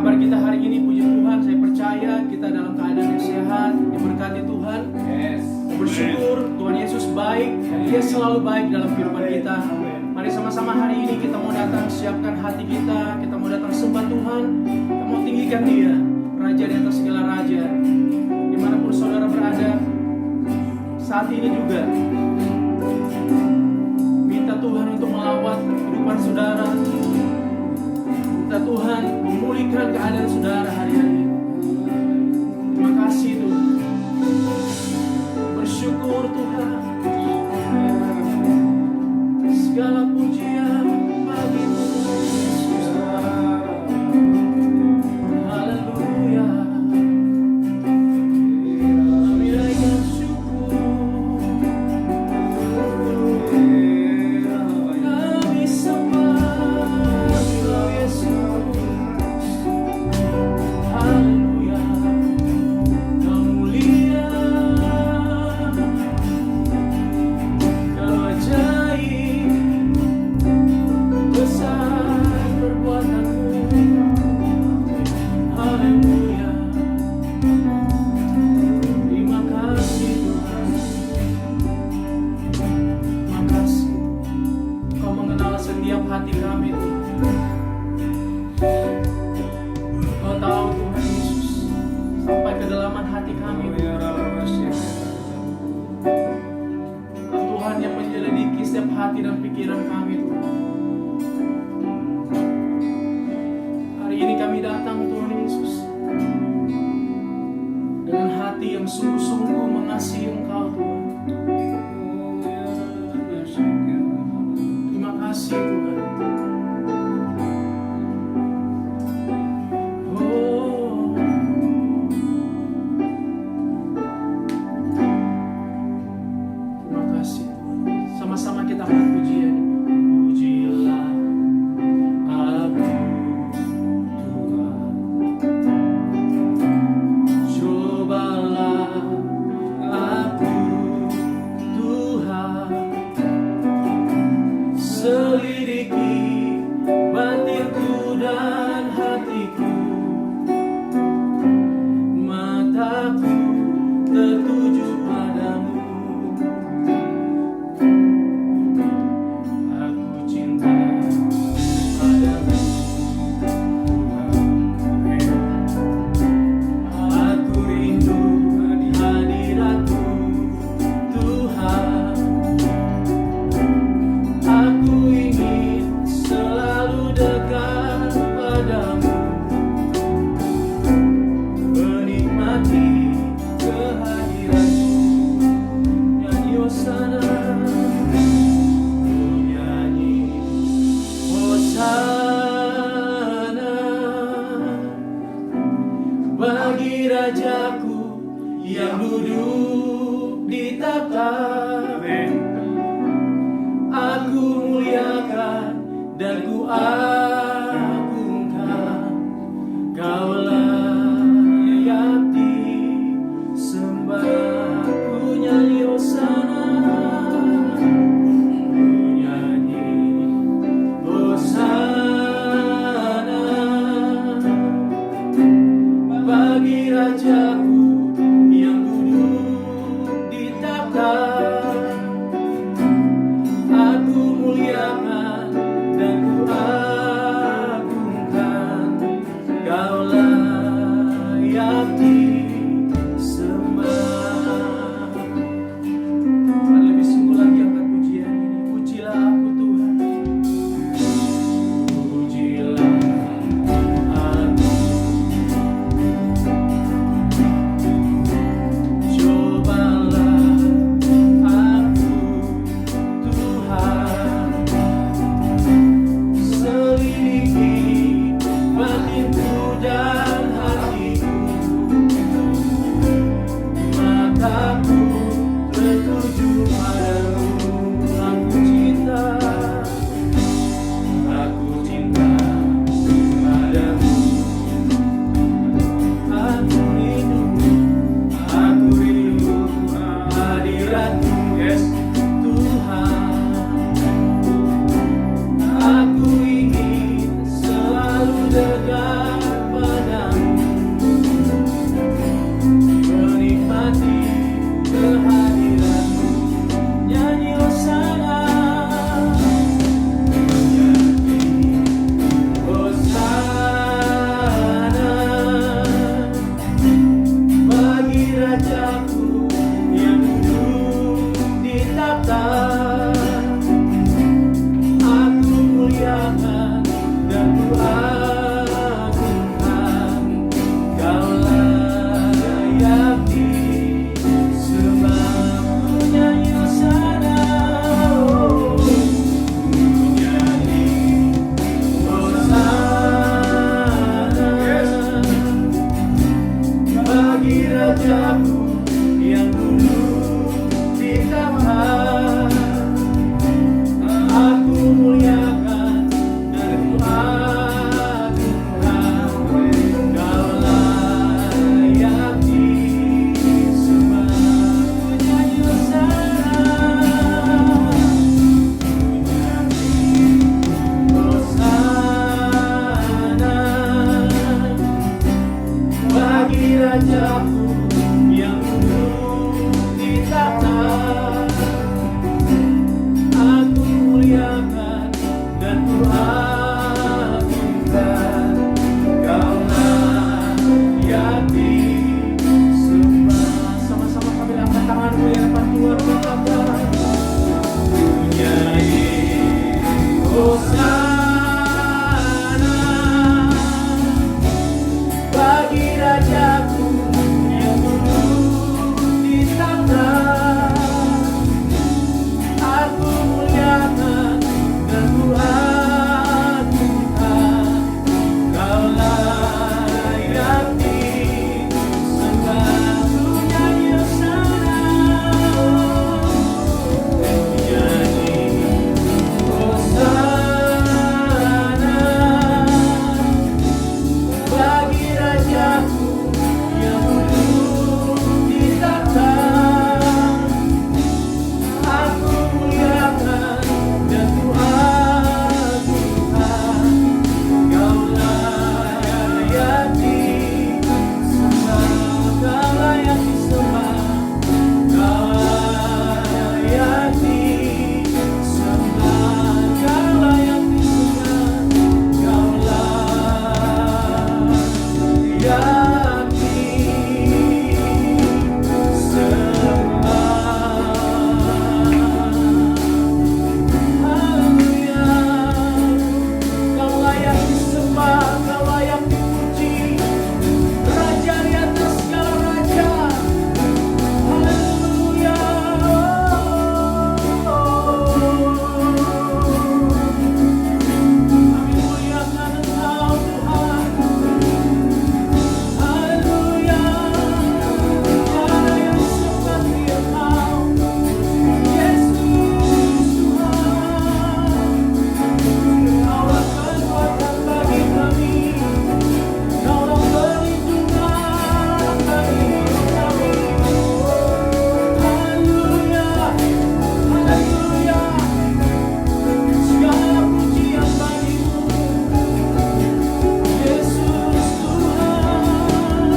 kabar kita hari ini? Puji Tuhan, saya percaya kita dalam keadaan yang sehat, diberkati Tuhan. Bersyukur Tuhan Yesus baik, Dia selalu baik dalam kehidupan kita. Mari sama-sama hari ini kita mau datang siapkan hati kita mau datang sembah Tuhan, kita mau tinggikan Dia, Raja di atas segala raja. Dimanapun saudara berada saat ini juga, minta Tuhan untuk melawat kehidupan saudara. Minta Tuhan memulihkan keadaan saudara hari-hari. Terima kasih Tuhan. Bersyukur Tuhan. Segala pujian bagimu Yesus. Haleluya. Kami naikkan syukur. Kami sembah Engkau Yesus. Haleluya. Kau mulia. Kau ajaib. Besar perbuatanmu. Haleluya. Terima kasih Tuhan. Terima kasih. Kau mengenal setiap hati kami Tuhan. Kau tahu Tuhan Yesus sampai kedalaman hati kami Tuhan. Kau Tuhan yang menyelidiki setiap hati dan pikiran kami Tuhan. Hari ini kami datang Tuhan Yesus dengan hati yang sungguh-sungguh mengasihi Engkau Tuhan. Terima kasih Tuhan. Oh, terima kasih Tuhan. Sama-sama kita akan pujian. Pujilah aku Tuhan. Cobalah aku Tuhan. Selidiki batinku dan hatiku. Mataku tertuju padamu. Aku cinta padamu. Aku rindu hadiratmu Tuhan. Aku ingin selalu dekat padamu, menikmati kehadiranmu. Nyanyi Hosana, nyanyi Hosana bagi Rajaku yang duduk di takhta. Aku muliakan dan ku agungkan. Kau layak disembah. Ku nyanyi Hosana, ku nyanyi Hosana bagi Rajaku yang duduk di takhta. Aku muliakan dan ku agungkan. Kau layak disembah. Mari lebih sungguh lagi angkat pujian ini. Pujilah aku Tuhan. Pujilah aku. Cobalah aku Tuhan. Selidiki batinku dan hatiku. Mataku tertuju padamu. Aku cinta padamu. Aku rindu hadiratmu Tuhan. Aku ingin selalu dekat padamu. rajaku yang duduk di tahta. Aku muliakan dan ku agungkan, Kaulah yang disembah. Sama-sama kami angkat tanganmu di hadapan Tuhan, berkata, nyanyi Hosana bagi rajaku yang duduk di tahta. Aku muliakan dan ku agungkan, Kaulah yang disembah. Ku nyanyi Hosana, nyanyi Hosana bagi rajaku yang duduk di tahta. Aku muliakan dan ku agungkan, Kaulah yang disembah. Kaulah yang disembah. Kaulah yang disembah. Kaulah yang disembah. Kaulah yang disembah. Haleluya. Kau layak dipuji, Raja di atas segala raja. Haleluya. Kami muliakan Engkau Tuhan. Haleluya. Tiada yang seperti Engkau, Yesus Tuhan. Kaulah kekuatan bagi kami, Kaulah perlindungan bagi hidup kami. Haleluya, haleluya. Segala pujian bagimu, Yesus Tuhan.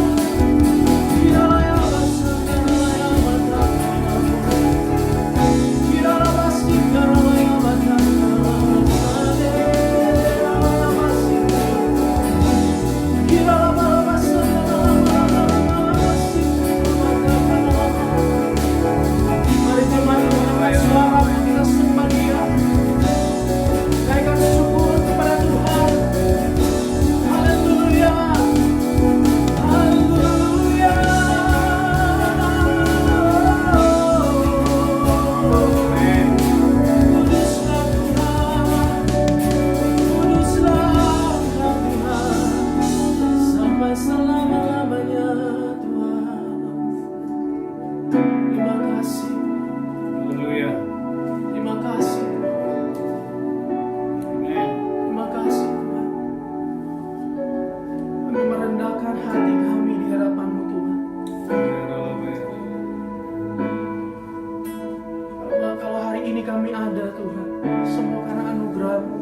Tidaklah yang bersama yang bertahan, tidaklah pasti karena yang bertahan. Mari mari mengangkat suara kita sembah Dia. Naikkan syukur kepada Tuhan. Haleluya. Haleluya. Kuduslah Tuhan. Kuduslah Tuhan. Sampai selama-lamanya Tuhan. Terima kasih. Haleluya. Terima kasih. Amin. Terima kasih Tuhan. Kami merendahkan hati kami di hadapan-Mu Tuhan. Kalau hari ini kami ada Tuhan, semua karena anugerah-Mu,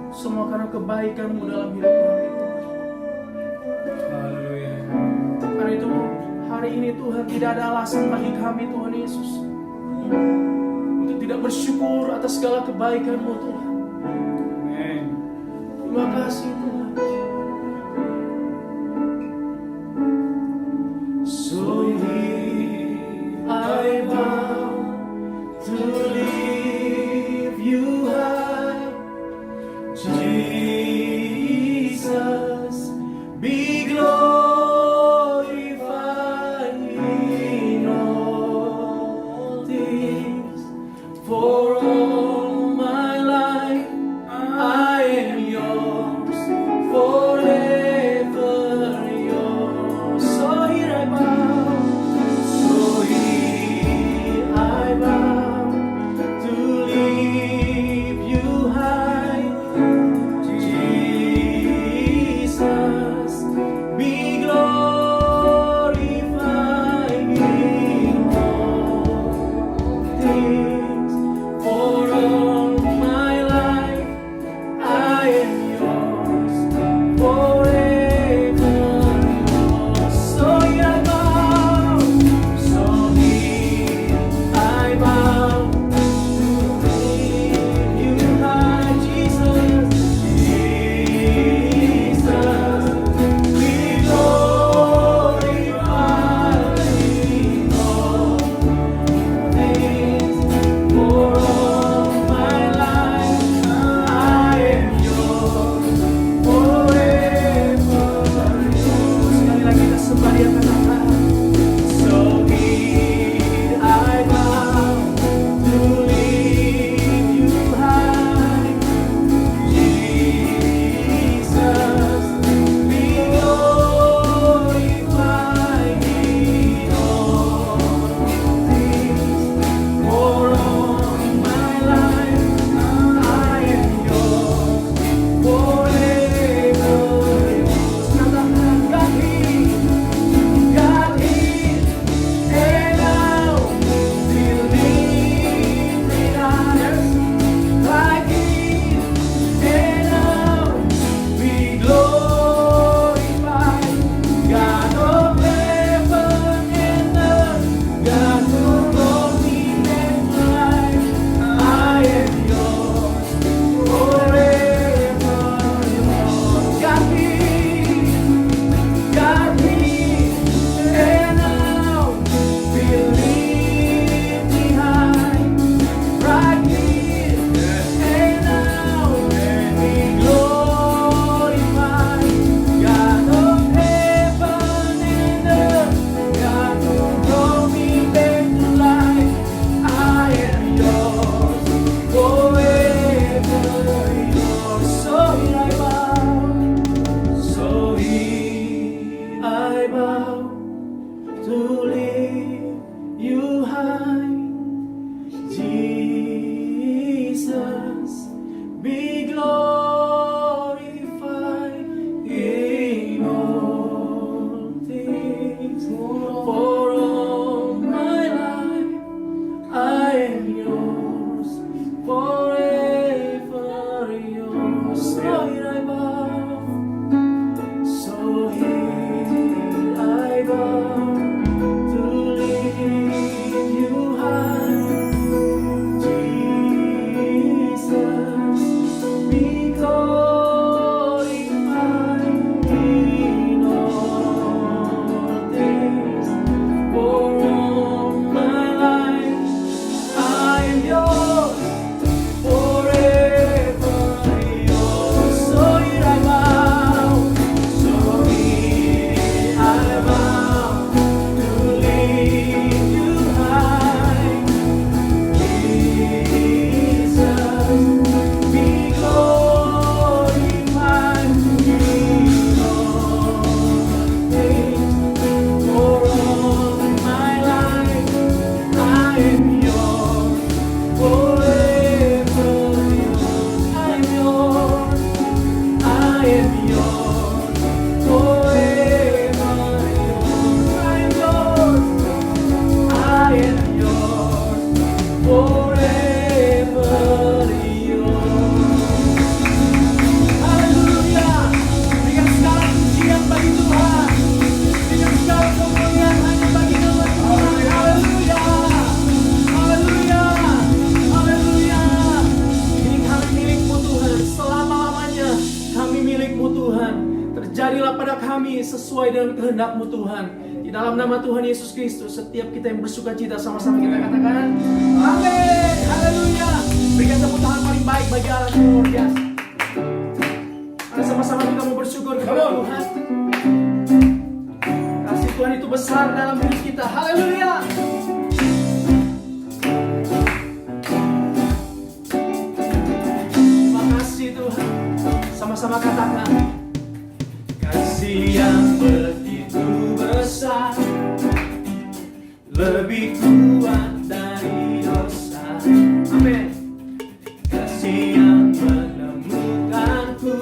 semua karena kebaikan-Mu dalam hidup kami Tuhan. Haleluya. Karena itu hari ini Tuhan tidak ada alasan bagi kami Tuhan Yesus untuk tidak bersyukur atas segala kebaikan-Mu Tuhan. Amin. Terima kasih Tuhan. So here I bow to lift You high, Jesus, be glorified in all things. For all my life I am Yours. am yours, forever yours. I am yours, I am yours, forever yours. Haleluya. Berikan segala pujian bagi Tuhan. Berikan segala kemuliaan hanya bagi nama Tuhan. Haleluya. Haleluya. Haleluya. Ini kami milik-Mu Tuhan. Selama-lamanya kami milik-Mu Tuhan. Terjadilah pada kami sesuai dengan kehendak-Mu Tuhan. Di dalam nama Tuhan Yesus Kristus, setiap kita yang bersuka cita sama-sama kita katakan amin. Haleluya. Berikan tepuk tangan paling baik bagi Allah yang luar biasa. Mari sama-sama kita mau bersyukur kepada Tuhan. Kasih Tuhan itu besar dalam hidup kita. Haleluya. Terima kasih Tuhan. Sama-sama katakan kasih yang begitu besar, lebih kuat dari dosa. Amin. Kasih yang menemukanku,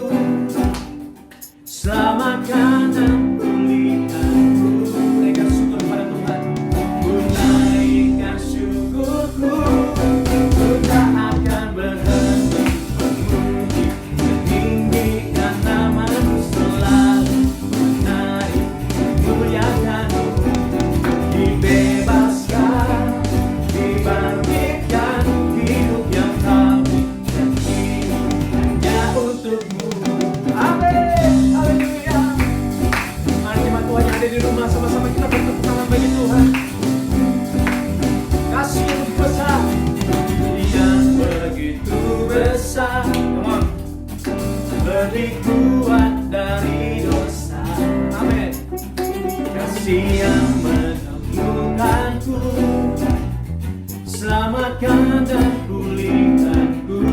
selamatkan dan pulihkanku. Naikkan syukur pada Tuhan. Ku naikkan syukurku, ku tak akan berhenti memuji, meninggikan nama-Mu selalu, menari, memuliakan-Mu. Dibebaskan, dibangkitkan, hidup yang Kau berikan hanya untuk-Mu. Amin. Haleluya. Mari jemaat Tuhan yang ada di rumah, sama-sama kita bertepuk tangan bagi Tuhan. Kasih yang begitu besar, yang begitu besar, come on, lebih kuat dari dosa. Amin. Kasih yang menemukanku, selamatkan dan pulihkanku.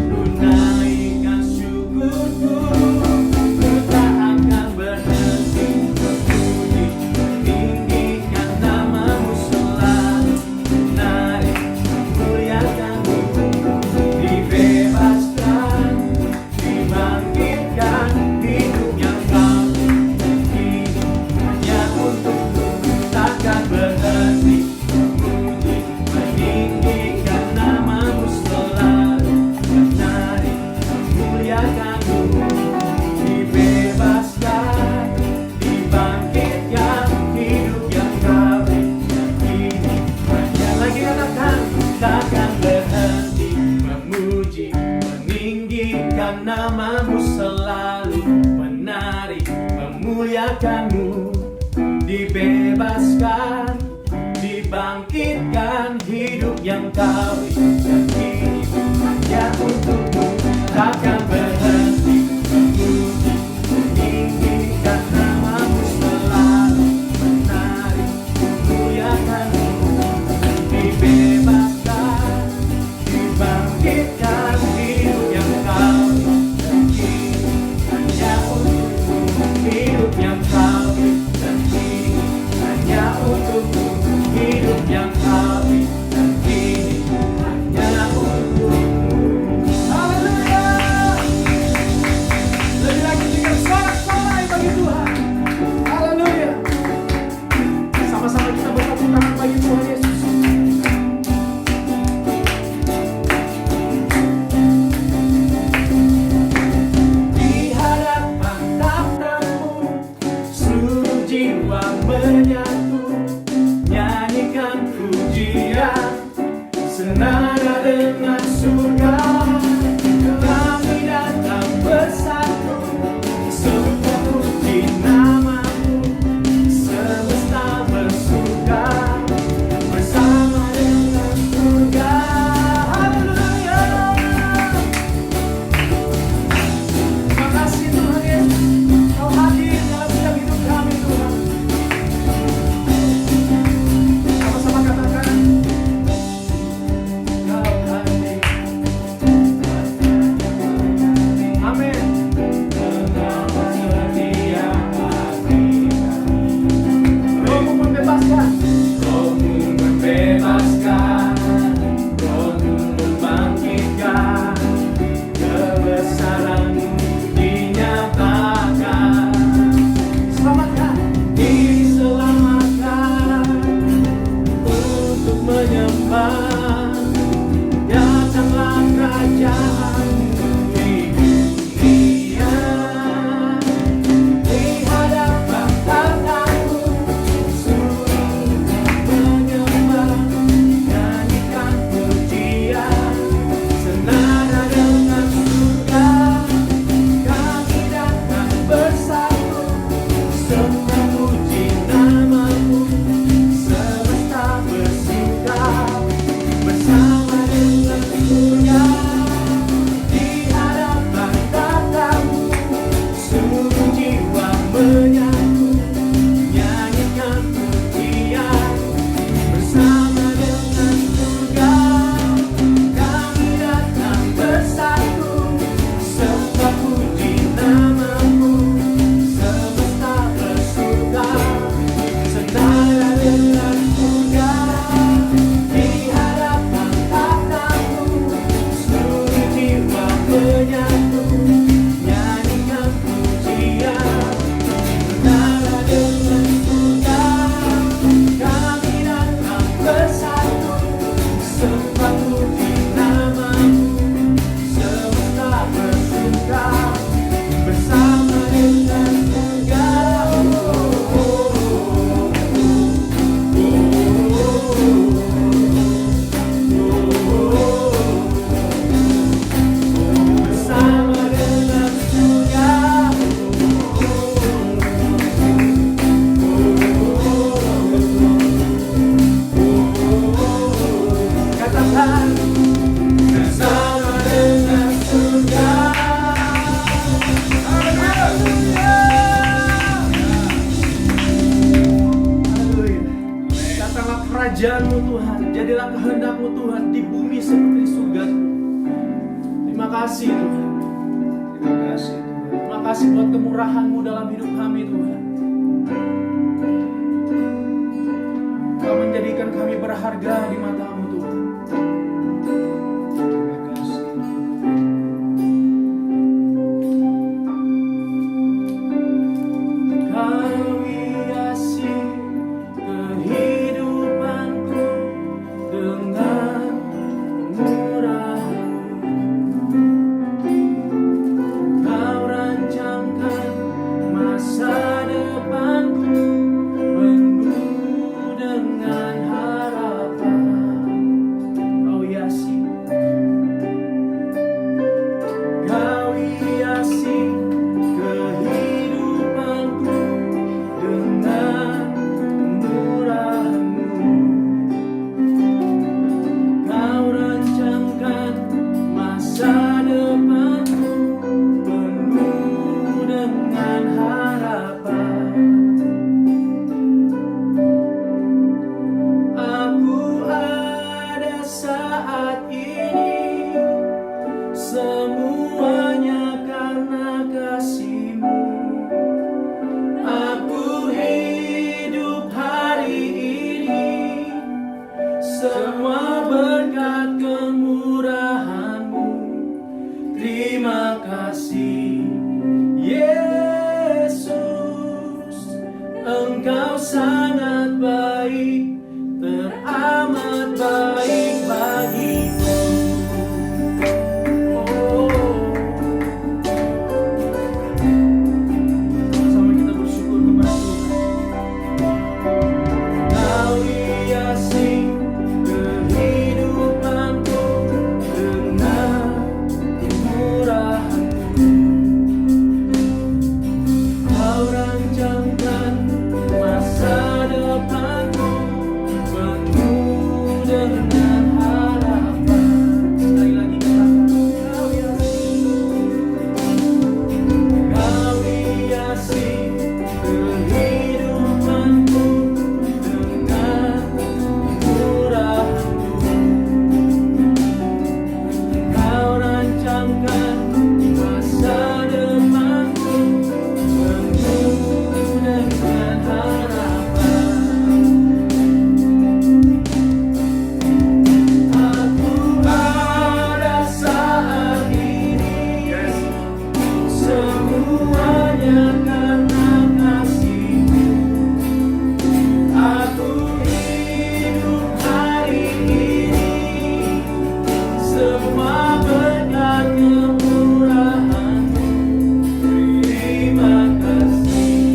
Ku naikkan syukurku, ku tak akan berhenti memuji, meninggikan nama-Mu selalu, menari, memuliakan-Mu. Dibebaskan, dibangkitkan, hidup yang Kau berikan hanya untuk-Mu. Takkan berhenti memuji, meninggikan nama-Mu selalu, menari, memuliakan-Mu. Dibebaskan, dibangkitkan, hidup yang Kau berikan hanya lagi katakan, takkan berhenti memuji, meninggikan nama-Mu selalu, menari, memuliakan-Mu. Dibebaskan, dibangkitkan, hidup yang Kau berikan hanya untuk-Mu. Takkan berhenti memuji, meninggikan nama-Mu selalu, menari, memuliakan-Mu. Dibebaskan, dibangkitkan, hidup yang Kau berikan hanya untuk-Mu. Hidup yang Kau berikan hanya untuk-Mu. Hidup yang Kau berikan hanya untuk-Mu. Haleluya. kehendak-Mu Tuhan di bumi seperti di surga. Terima kasih Tuhan. Terima kasih Tuhan. Terima kasih buat kemurahan-Mu dalam hidup kami Tuhan. Kau menjadikan kami berharga di mata-Mu Tuhan. Terima kasih. Kau hiasi kehidupanku dengan murah-Mu. Kau rancangkan masa depanku penuh dengan harapan. Kau hiasi kehidupanku dengan murah-Mu. Kau rancangkan masa depanku penuh dengan harapan. Aku ada saat ini, semuanya karena kasih-Mu. Aku hidup hari ini, semua berkat kemurahan-Mu. Terima kasih Yesus, Engkau sangat baik, teramat baik bagiku. Sama kita bersyukur kepada Tuhan. Kau hiasi kehidupanku dengan kemurahan-Mu. Kau rancangkan masa depanku penuh dengan harapan. Sekali lagi katakan, Kau hiasi kehidupanku dengan murah-Mu. Kau rancangkan masa depanku penuh dengan harapan. Aku ada saat ini, semuanya karena kasih-Mu. Aku hidup hari ini, semua berkat kemurahan-Mu. Terima kasih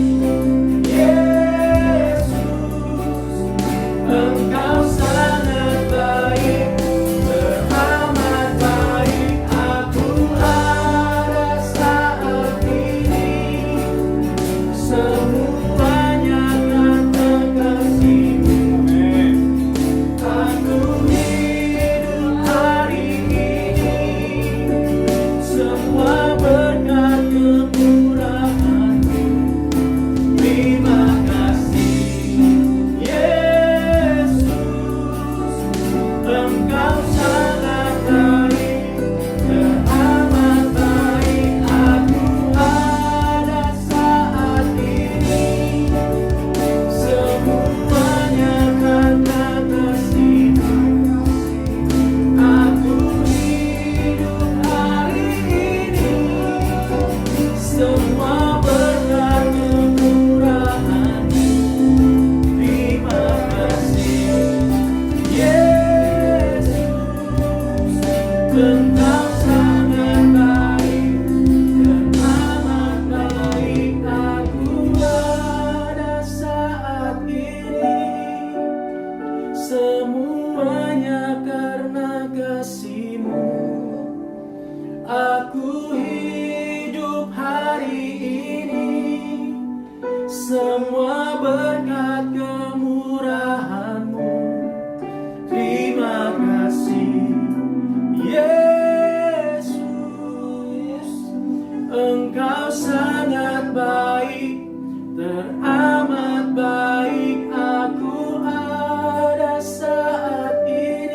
Yesus, Engkau sangat baik, teramat baik. Aku ada saat ini, semuanya karena kasih-Mu. Aku hidup hari ini, semua berkat kemurahan-Mu. Terima kasih Yesus, Engkau sangat baik, teramat baik. Aku ada saat ini, semuanya karena kasih-Mu. Aku hidup hari ini, semua berkat kemurahan-Mu. Terima kasih Yesus, Engkau sangat baik, teramat baik. Aku ada saat ini, semuanya karena kasih-Mu. Aku hidup hari ini, semua berkat kemurahan-Mu. Terima kasih Yesus, Engkau sangat baik, teramat baik. Aku ada saat ini,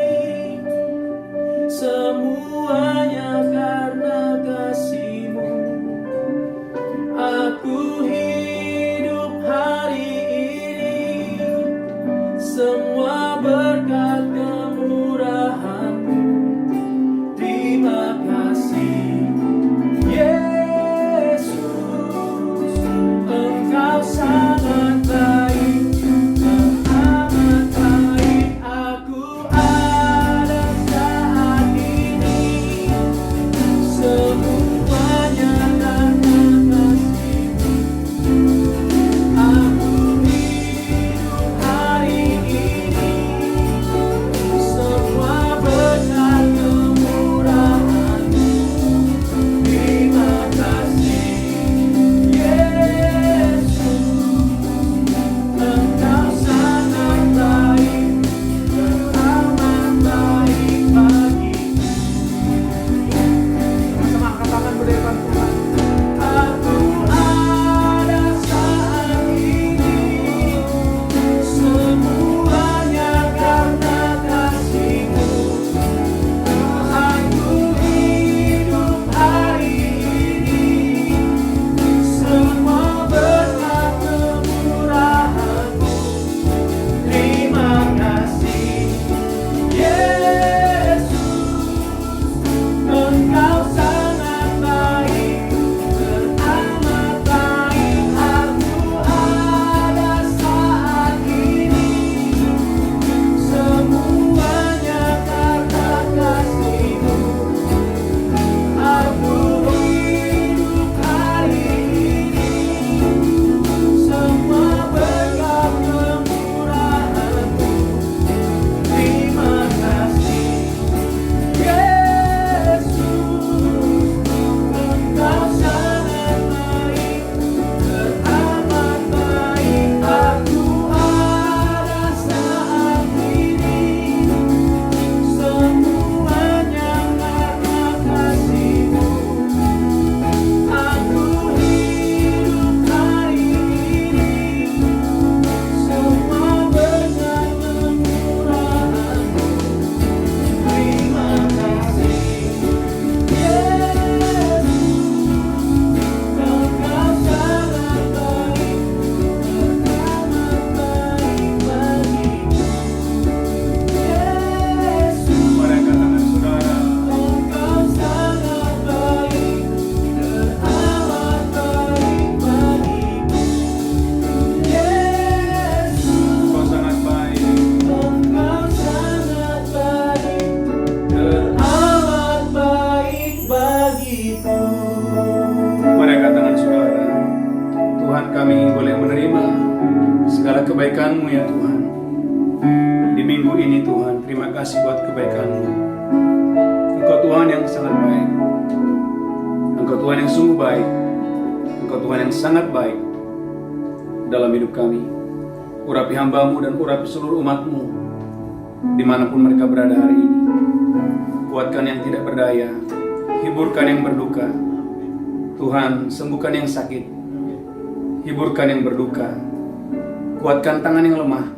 kebaikan-Mu ya Tuhan. Di minggu ini Tuhan, terima kasih buat kebaikan-Mu. Engkau Tuhan yang sangat baik. Engkau Tuhan yang sungguh baik. Engkau Tuhan yang sangat baik dalam hidup kami. Urapi hamba-Mu dan urapi seluruh umat-Mu dimanapun mereka berada hari ini. Kuatkan yang tidak berdaya, hiburkan yang berduka. Tuhan, sembuhkan yang sakit, hiburkan yang berduka. Kuatkan tangan yang lemah,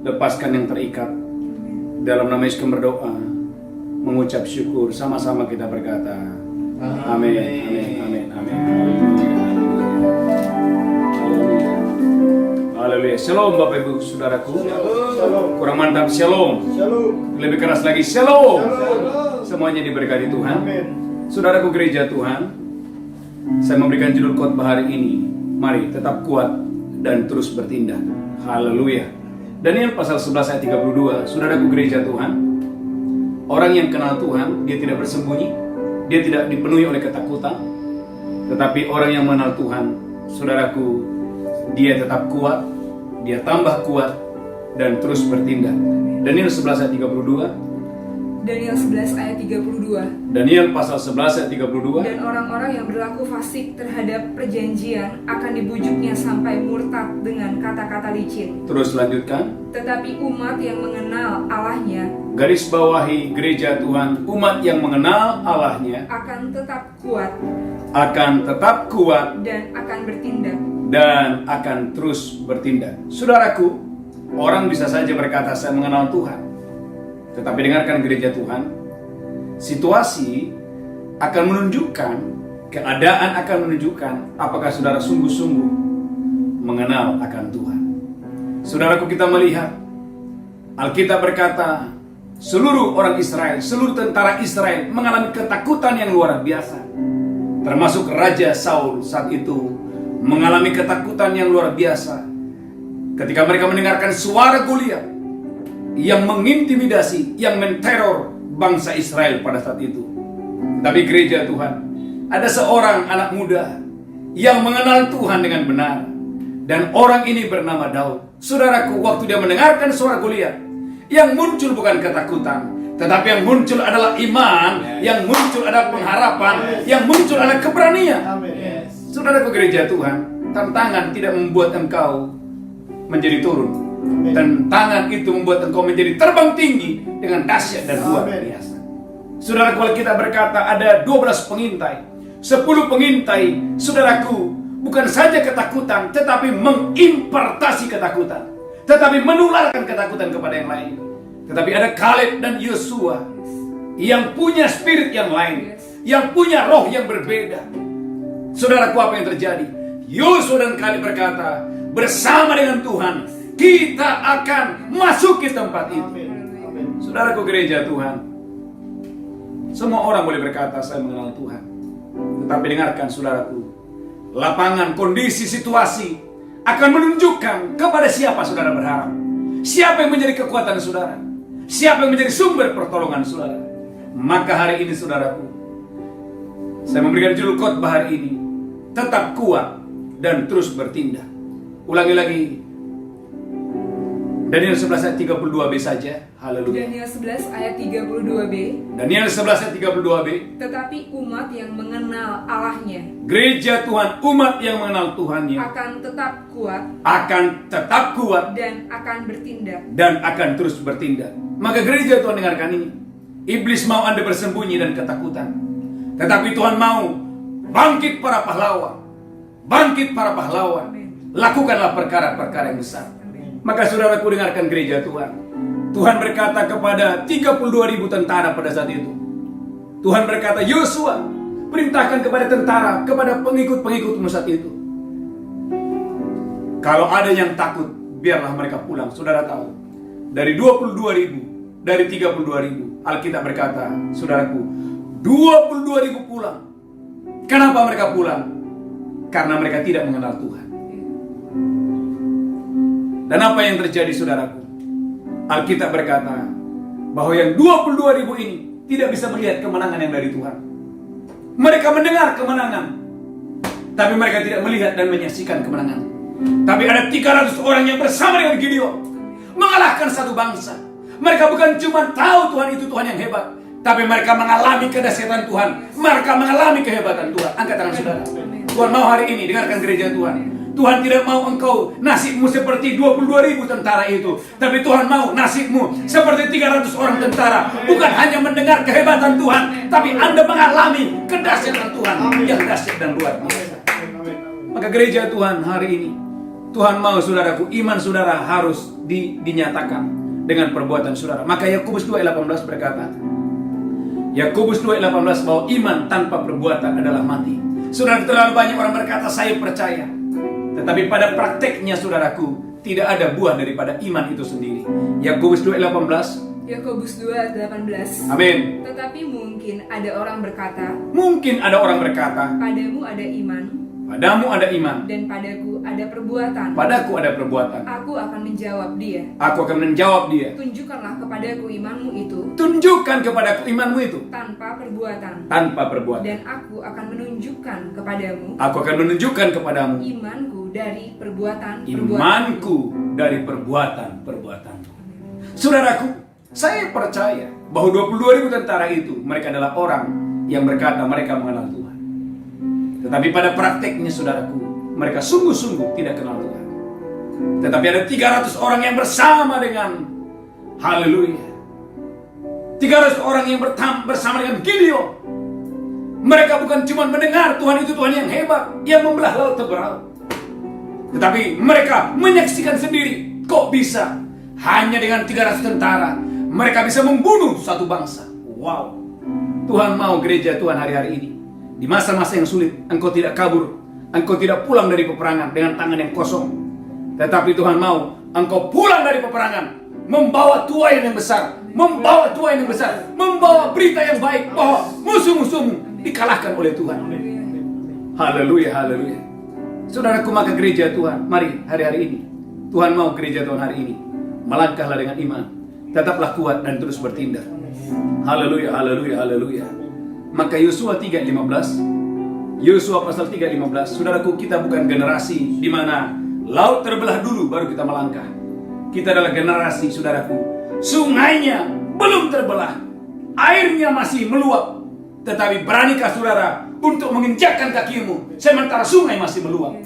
lepaskan yang terikat. Dalam nama Yesus kami berdoa, mengucap syukur, sama-sama kita berkata, amin, amin, amin, amin. Haleluya. Shalom Bapak Ibu Saudaraku. Kurang mantap, shalom. Lebih keras lagi, shalom. Semuanya diberkati Tuhan. Saudaraku gereja Tuhan, saya memberikan judul khotbah hari ini, mari tetap kuat dan terus bertindak. Haleluya. Daniel pasal 11 ayat 32. Saudaraku gereja Tuhan, orang yang kenal Tuhan, dia tidak bersembunyi, dia tidak dipenuhi oleh ketakutan. Tetapi orang yang mengenal Tuhan, saudaraku, dia tetap kuat, dia tambah kuat dan terus bertindak. Daniel 11 ayat 32. Daniel 11 ayat 32. Daniel pasal 11 ayat 32. Dan orang-orang yang berlaku fasik terhadap perjanjian akan dibujuknya sampai murtad dengan kata-kata licin. Terus lanjutkan. Tetapi umat yang mengenal Allahnya, Garis bawahi gereja Tuhan, umat yang mengenal Allahnya akan tetap kuat dan akan bertindak. Dan akan terus bertindak. Saudaraku, orang bisa saja berkata saya mengenal Tuhan. Tetapi dengarkan gereja Tuhan, situasi akan menunjukkan, keadaan akan menunjukkan apakah saudara sungguh-sungguh mengenal akan Tuhan. Saudaraku, kita melihat Alkitab berkata, seluruh orang Israel, seluruh tentara Israel mengalami ketakutan yang luar biasa. Termasuk Raja Saul saat itu mengalami ketakutan yang luar biasa ketika mereka mendengarkan suara Goliat yang mengintimidasi, yang menteror bangsa Israel pada saat itu. Tapi gereja Tuhan, ada seorang anak muda yang mengenal Tuhan dengan benar, dan orang ini bernama Daud. Saudaraku, waktu dia mendengarkan suara Goliat, yang muncul bukan ketakutan, tetapi yang muncul adalah iman, yang muncul adalah pengharapan, yang muncul adalah keberanian. Saudaraku gereja Tuhan, tantangan tidak membuat engkau menjadi turun. Tantangan itu membuat engkau menjadi terbang tinggi dengan dahsyat dan luar biasa. Saudaraku, kalau kita berkata ada 12 pengintai, 10 pengintai, saudaraku, bukan saja ketakutan, tetapi mengimpartasi ketakutan, tetapi menularkan ketakutan kepada yang lain. Tetapi ada Kaleb dan Yosua yang punya spirit yang lain, yang punya roh yang berbeda. Saudaraku, apa yang terjadi? Yosua dan Kaleb berkata, bersama dengan Tuhan kita akan masuk ke tempat itu. Saudaraku gereja Tuhan, semua orang boleh berkata saya mengenal Tuhan. Tetapi dengarkan saudaraku, lapangan, kondisi, situasi akan menunjukkan kepada siapa saudara berharap. Siapa yang menjadi kekuatan saudara, siapa yang menjadi sumber pertolongan saudara. Maka hari ini saudaraku, saya memberikan judul khotbah hari ini, tetap kuat dan terus bertindak. Ulangi lagi, Daniel 11 ayat 32b saja. Haleluya. Daniel 11 ayat 32b. Daniel 11 ayat 32b. Tetapi umat yang mengenal Allahnya, gereja Tuhan, umat yang mengenal Tuhannya akan tetap kuat dan akan bertindak. Dan akan terus bertindak. Maka gereja Tuhan, dengarkan ini. Iblis mau Anda bersembunyi dan ketakutan, tetapi Tuhan mau bangkit para pahlawan. Bangkit para pahlawan. Lakukanlah perkara-perkara yang besar. Maka saudaraku, dengarkan gereja Tuhan. Tuhan berkata kepada 32.000 tentara pada saat itu. Tuhan berkata, Yosua, perintahkan kepada tentara, kepada pengikut-pengikutmu saat itu, kalau ada yang takut, biarlah mereka pulang. Saudara tahu, dari 22.000, dari 32.000, Alkitab berkata, saudaraku, 22.000 pulang. Kenapa mereka pulang? Karena mereka tidak mengenal Tuhan. Dan apa yang terjadi saudaraku? Alkitab berkata bahwa yang 22.000 ini tidak bisa melihat kemenangan yang dari Tuhan. Mereka mendengar kemenangan, tapi mereka tidak melihat dan menyaksikan kemenangan. Tapi ada 300 orang yang bersama dengan Gideon mengalahkan satu bangsa. Mereka bukan cuma tahu Tuhan itu Tuhan yang hebat, tapi mereka mengalami kedahsyatan Tuhan. Mereka mengalami kehebatan Tuhan. Angkat tangan saudara. Tuhan mau hari ini, dengarkan gereja Tuhan. Tuhan tidak mau engkau nasibmu seperti 22.000 tentara itu, tapi Tuhan mau nasibmu seperti 300 orang tentara. Bukan hanya mendengar kehebatan Tuhan, tapi Anda mengalami kedahsyatan Tuhan yang dahsyat dan luar biasa. Maka gereja Tuhan hari ini, Tuhan mau saudaraku, iman saudara harus dinyatakan dengan perbuatan saudara. Maka Yakobus 2:18 berkata, Yakobus 2:18 bahwa iman tanpa perbuatan adalah mati. Saudara, terlalu banyak orang berkata saya percaya, tetapi pada prakteknya saudaraku tidak ada buah daripada iman itu sendiri. Yakobus 2:18. Yakobus 2:18. Amin. Tetapi mungkin ada orang berkata, padamu ada iman, padamu ada iman, dan padaku ada perbuatan. padaku ada perbuatan. Aku akan menjawab dia, Tunjukkanlah kepadaku imanmu itu Tunjukkan kepadaku imanmu itu tanpa perbuatan. Dan aku akan menunjukkan kepadamu imanku dari perbuatan. imanku dari perbuatan. Saudaraku, saya percaya bahwa 22.000 tentara itu mereka adalah orang yang berkata mereka mengenal Tuhan. Tetapi pada prakteknya saudaraku, mereka sungguh-sungguh tidak kenal Tuhan. Tetapi ada 300 orang yang bersama dengan haleluya, 300 orang yang bersama dengan Gideon. Mereka bukan cuma mendengar Tuhan itu Tuhan yang hebat, yang membelah laut Teberau, tetapi mereka menyaksikan sendiri. Kok bisa hanya dengan 300 tentara mereka bisa membunuh satu bangsa? Wow. Tuhan mau gereja Tuhan hari-hari ini, di masa-masa yang sulit, engkau tidak kabur, engkau tidak pulang dari peperangan dengan tangan yang kosong. Tetapi Tuhan mau engkau pulang dari peperangan membawa tuayan yang besar, membawa berita yang baik bahwa musuh-musuhmu dikalahkan oleh Tuhan. Haleluya, haleluya. Saudaraku, maka gereja Tuhan, mari hari-hari ini, Tuhan mau gereja Tuhan hari ini, melangkahlah dengan iman, tetaplah kuat dan terus bertindak. Haleluya, haleluya, haleluya. Maka Yosua 3:15, Yosua pasal 3:15, saudaraku, kita bukan generasi di mana laut terbelah dulu baru kita melangkah. Kita adalah generasi, saudaraku, sungainya belum terbelah, airnya masih meluap, tetapi beranikah saudara untuk menginjakkan kakimu sementara sungai masih meluap?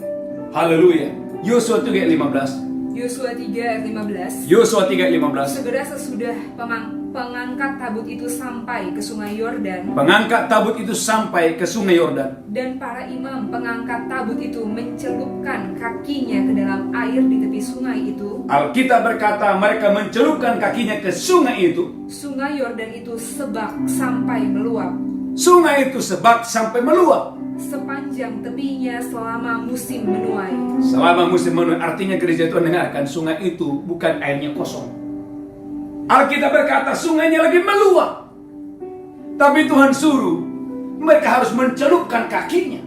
Haleluya. Yosua 3:15. Yosua 3:15. Segera sesudah pengangkat tabut itu sampai ke sungai Yordan, dan para imam pengangkat tabut itu mencelupkan kakinya ke dalam air di tepi sungai itu. Alkitab berkata mereka mencelupkan kakinya ke sungai itu. Sungai Yordan itu sebak sampai meluap, sepanjang tepinya selama musim menuai. Artinya gereja Tuhan, dengarkan, sungai itu bukan airnya kosong. Alkitab berkata sungainya lagi meluap, tapi Tuhan suruh mereka harus mencelupkan kakinya,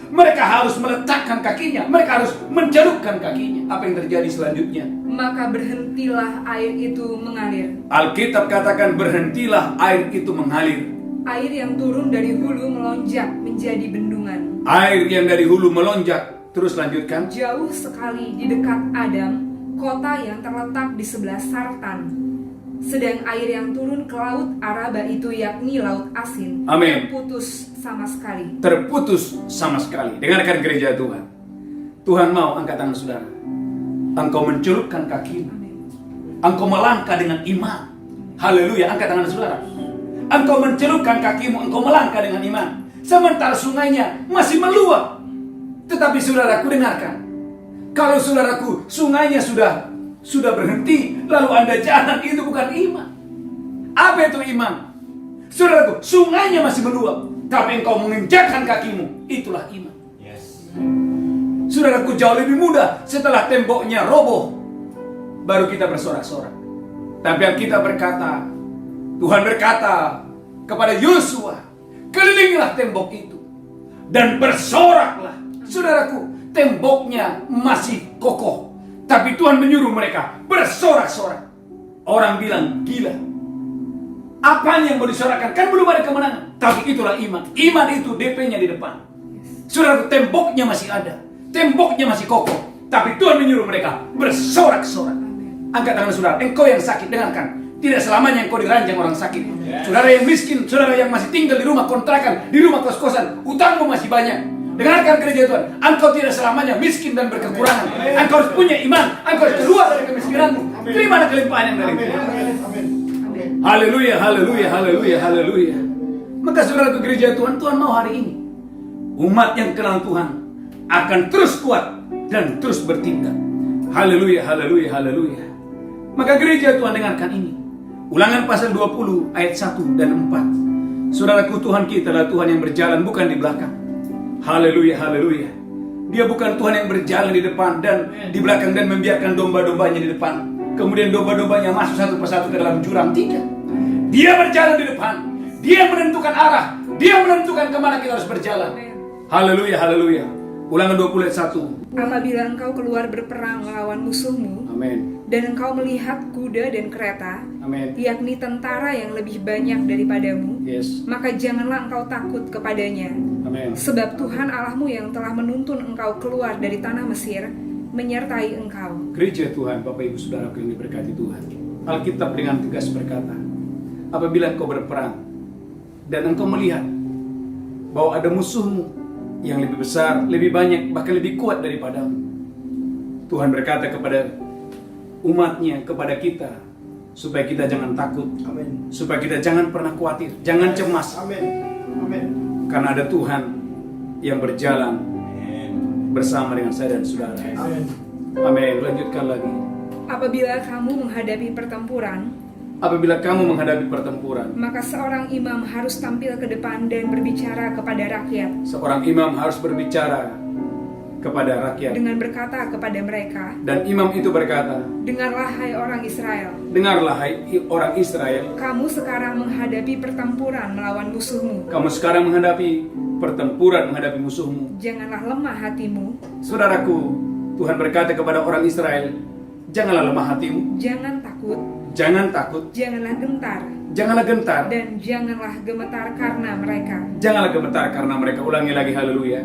mereka harus meletakkan kakinya, mereka harus mencelupkan kakinya. Apa yang terjadi selanjutnya? Maka berhentilah air itu mengalir. Alkitab katakan berhentilah air itu mengalir. Air yang turun dari hulu melonjak menjadi bendungan. Air yang dari hulu melonjak. Terus lanjutkan. Jauh sekali di dekat Adam, kota yang terletak di sebelah Sartan. Sedang air yang turun ke laut Araba itu, yakni laut asin, Amin, terputus sama sekali. Dengarkan gereja Tuhan. Tuhan mau, angkat tangan saudara, engkau mencelupkan kakimu, engkau melangkah dengan iman. Haleluya, angkat tangan saudara. Engkau mencelupkan kakimu, engkau melangkah dengan iman, sementara sungainya masih meluap. Tetapi saudaraku, dengarkan, kalau saudaraku sungainya sudah berhenti, lalu Anda jalan, itu bukan iman. Apa itu iman? Saudaraku, sungainya masih meluap, tapi engkau menginjakkan kakimu, itulah iman. Saudaraku, jauh lebih mudah setelah temboknya roboh, baru kita bersorak-sorak. Tapi yang kita berkata, Tuhan berkata kepada Yosua, kelilingilah tembok itu dan bersoraklah. Saudaraku, temboknya masih kokoh, tapi Tuhan menyuruh mereka bersorak-sorak. Orang bilang gila, apanya yang mau disorakkan? Kan belum ada kemenangan. Tapi itulah iman. Iman itu DP-nya di depan. Saudaraku, temboknya masih ada, temboknya masih kokoh, Tapi Tuhan menyuruh mereka bersorak-sorak. Angkat tangan saudara. Engkau yang sakit, dengarkan. Tidak selamanya engkau diranjang orang sakit. Saudara yang miskin, saudara yang masih tinggal di rumah kontrakan, di rumah kos-kosan, utangmu masih banyak. Dengarkan gereja Tuhan, engkau tidak selamanya miskin dan berkekurangan. Engkau harus punya iman, engkau harus keluar dari kemiskinanmu. Terima kelimpahan yang dari Tuhan. Haleluya, haleluya, haleluya, haleluya. Maka saudara ke gereja Tuhan, Tuhan mau hari ini umat yang kenal Tuhan akan terus kuat dan terus bertindak. Haleluya, haleluya, haleluya. Maka gereja Tuhan dengarkan ini. Ulangan pasal 20 ayat 1 dan 4. Saudaraku, Tuhan kita adalah Tuhan yang berjalan bukan di belakang. Haleluya, haleluya. Dia bukan Tuhan yang berjalan di depan dan di belakang dan membiarkan domba-dombanya di depan. Kemudian domba-dombanya masuk satu persatu ke dalam jurang. Tidak. Dia berjalan di depan. Dia menentukan arah. Dia menentukan kemana kita harus berjalan. Haleluya, haleluya. Ulangan 20 ayat 1. Apabila engkau keluar berperang melawan musuhmu, Amin. dan engkau melihat kuda dan kereta, Amin. yakni tentara yang lebih banyak daripadamu, Yes. maka janganlah engkau takut kepadanya. Amin. Sebab Tuhan Allahmu yang telah menuntun engkau keluar dari tanah Mesir, menyertai engkau. Gereja Tuhan, Bapak Ibu Saudara yang diberkati Tuhan. Alkitab dengan tegas berkata, apabila engkau berperang dan engkau melihat bahwa ada musuhmu yang lebih besar, lebih banyak, bahkan lebih kuat daripadamu, Tuhan berkata kepada umatnya, kepada kita, supaya kita jangan takut, Amin. supaya kita jangan pernah khawatir, jangan cemas, Amin. Amin. karena ada Tuhan yang berjalan bersama dengan saya dan saudara. Amin. Amin. Lanjutkan lagi. Apabila kamu menghadapi pertempuran, Apabila kamu menghadapi pertempuran, maka seorang imam harus tampil ke depan dan berbicara kepada rakyat, seorang imam harus berbicara kepada rakyat. dengan berkata kepada mereka, Dan imam itu berkata, dengarlah hai orang Israel, dengarlah hai orang Israel, kamu sekarang menghadapi pertempuran melawan musuhmu. kamu sekarang menghadapi pertempuran menghadapi musuhmu. Janganlah lemah hatimu, Saudaraku, Tuhan berkata kepada orang Israel, janganlah lemah hatimu, jangan takut, jangan takut, janganlah gentar, janganlah gentar, dan janganlah gemetar karena mereka. janganlah gemetar karena mereka. Ulangi lagi, haleluya.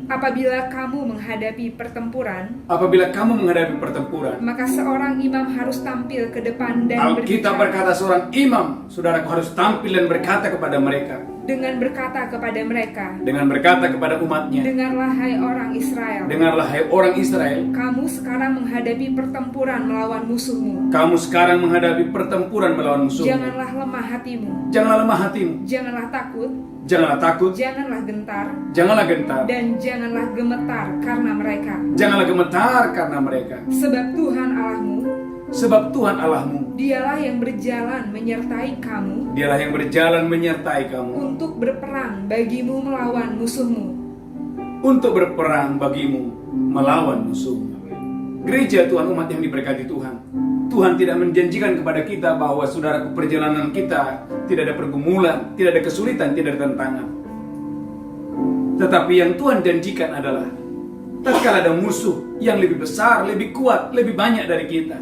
Apabila kamu menghadapi pertempuran, Apabila kamu menghadapi pertempuran, maka seorang imam harus tampil ke depan dan Alkitab berkata seorang imam, saudaraku, harus tampil dan berkata kepada mereka, dengan berkata kepada mereka, dengan berkata kepada umatnya, dengarlah hai orang Israel, dengarlah hai orang Israel, kamu sekarang menghadapi pertempuran melawan musuhmu. kamu sekarang menghadapi pertempuran melawan musuh. Janganlah lemah hatimu, Janganlah lemah hatimu, janganlah takut, janganlah takut, janganlah gentar, janganlah gentar, dan janganlah gemetar karena mereka. janganlah gemetar karena mereka. Sebab Tuhan Allahmu, Sebab Tuhan Allahmu, dialah yang berjalan menyertai kamu dialah yang berjalan menyertai kamu untuk berperang bagimu melawan musuhmu. untuk berperang bagimu melawan musuhmu. Gereja Tuhan, umat yang diberkati Tuhan, Tuhan tidak menjanjikan kepada kita bahwa saudaraku, perjalanan kita tidak ada pergumulan, tidak ada kesulitan, tidak ada tantangan. Tetapi yang Tuhan janjikan adalah tatkala ada musuh yang lebih besar, lebih kuat, lebih banyak dari kita,